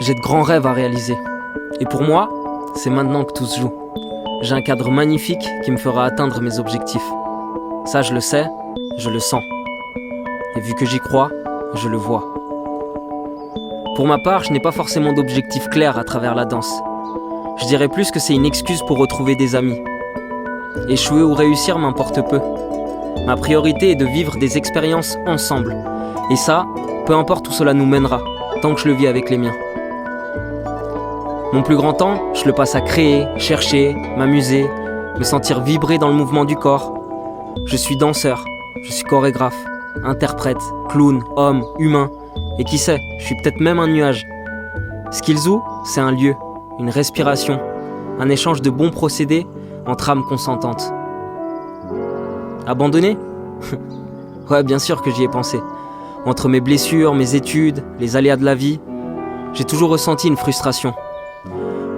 J'ai de grands rêves à réaliser. Et pour moi, c'est maintenant que tout se joue. J'ai un cadre magnifique qui me fera atteindre mes objectifs. Ça, je le sais, je le sens. Et vu que j'y crois, je le vois. Pour ma part, je n'ai pas forcément d'objectif clair à travers la danse. Je dirais plus que c'est une excuse pour retrouver des amis. Échouer ou réussir m'importe peu. Ma priorité est de vivre des expériences ensemble. Et ça, peu importe où cela nous mènera, tant que je le vis avec les miens. Mon plus grand temps, je le passe à créer, chercher, m'amuser, me sentir vibrer dans le mouvement du corps. Je suis danseur, je suis chorégraphe, interprète, clown, homme, humain. Et qui sait, je suis peut-être même un nuage. Skillzoo, c'est un lieu, une respiration, un échange de bons procédés entre âmes consentantes. Abandonné ? Ouais, bien sûr que j'y ai pensé. Entre mes blessures, mes études, les aléas de la vie, j'ai toujours ressenti une frustration.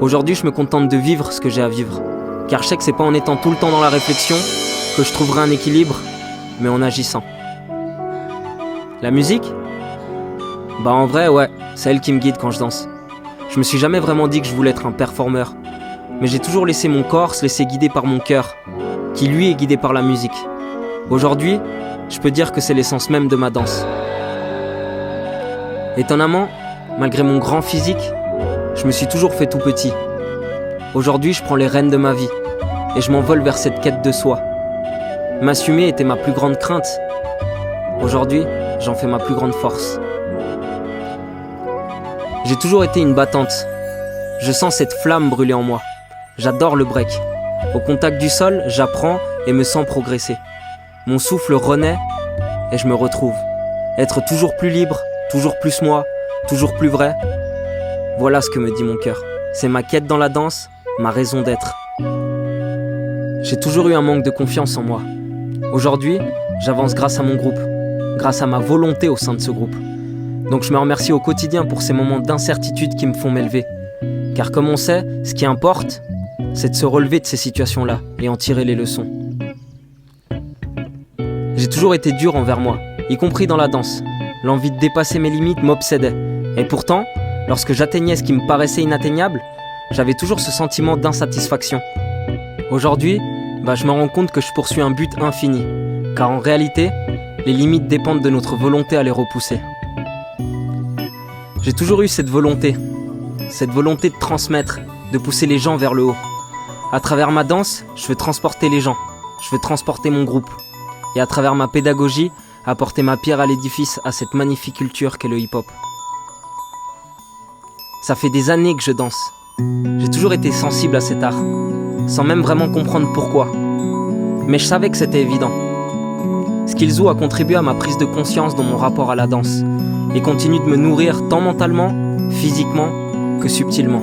Aujourd'hui, je me contente de vivre ce que j'ai à vivre. Car je sais que c'est pas en étant tout le temps dans la réflexion que je trouverai un équilibre, mais en agissant. La musique ? Bah en vrai, ouais, c'est elle qui me guide quand je danse. Je me suis jamais vraiment dit que je voulais être un performeur. Mais j'ai toujours laissé mon corps se laisser guider par mon cœur, qui lui est guidé par la musique. Aujourd'hui, je peux dire que c'est l'essence même de ma danse. Étonnamment, malgré mon grand physique, je me suis toujours fait tout petit. Aujourd'hui, je prends les rênes de ma vie et je m'envole vers cette quête de soi. M'assumer était ma plus grande crainte. Aujourd'hui, j'en fais ma plus grande force. J'ai toujours été une battante. Je sens cette flamme brûler en moi. J'adore le break. Au contact du sol, j'apprends et me sens progresser. Mon souffle renaît et je me retrouve. Être toujours plus libre, toujours plus moi, toujours plus vrai. Voilà ce que me dit mon cœur. C'est ma quête dans la danse, ma raison d'être. J'ai toujours eu un manque de confiance en moi. Aujourd'hui, j'avance grâce à mon groupe, grâce à ma volonté au sein de ce groupe. Donc je me remercie au quotidien pour ces moments d'incertitude qui me font m'élever. Car comme on sait, ce qui importe, c'est de se relever de ces situations-là et en tirer les leçons. J'ai toujours été dur envers moi, y compris dans la danse. L'envie de dépasser mes limites m'obsédait. Et pourtant, lorsque j'atteignais ce qui me paraissait inatteignable, j'avais toujours ce sentiment d'insatisfaction. Aujourd'hui, je me rends compte que je poursuis un but infini. Car en réalité, les limites dépendent de notre volonté à les repousser. J'ai toujours eu cette volonté de transmettre, de pousser les gens vers le haut. À travers ma danse, je veux transporter les gens, je veux transporter mon groupe. Et à travers ma pédagogie, apporter ma pierre à l'édifice à cette magnifique culture qu'est le hip-hop. Ça fait des années que je danse. J'ai toujours été sensible à cet art, sans même vraiment comprendre pourquoi. Mais je savais que c'était évident. Skillzoo a contribué à ma prise de conscience dans mon rapport à la danse et continue de me nourrir tant mentalement, physiquement que subtilement.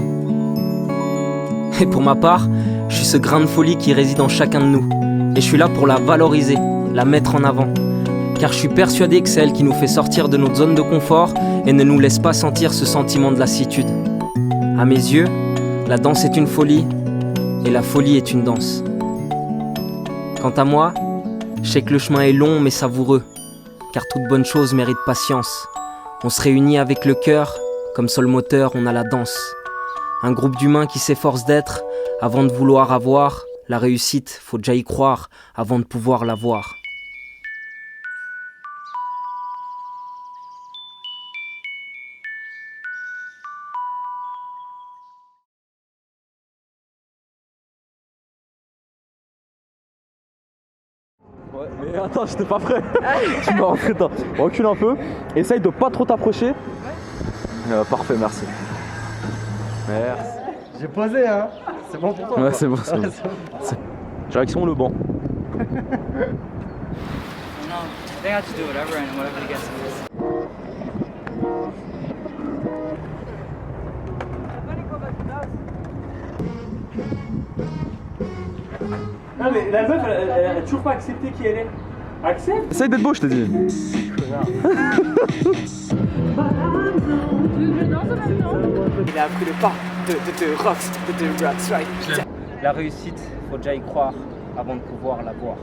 Et pour ma part, je suis ce grain de folie qui réside en chacun de nous et je suis là pour la valoriser, la mettre en avant. Car je suis persuadé que c'est elle qui nous fait sortir de notre zone de confort et ne nous laisse pas sentir ce sentiment de lassitude. À mes yeux, la danse est une folie et la folie est une danse. Quant à moi, je sais que le chemin est long mais savoureux, car toute bonne chose mérite patience. On se réunit avec le cœur, comme seul moteur on a la danse. Un groupe d'humains qui s'efforce d'être, avant de vouloir avoir, la réussite, faut déjà y croire, avant de pouvoir l'avoir. Ouais, mais attends, j'étais pas prêt. Tu m'as rentré dedans. Recule un peu. Essaye de pas trop t'approcher. Parfait, merci. Merci. J'ai posé, hein. C'est bon pour toi. Ouais, c'est bon, c'est bon. Direction le banc. No, they have to do whatever and whatever they get to do. Non mais la meuf elle a toujours pas accepté qui elle est. Accepte. Essaye d'être beau, je t'ai dit. Il a appris le pas de Rox, de Rox, right? La réussite, faut déjà y croire avant de pouvoir l'avoir.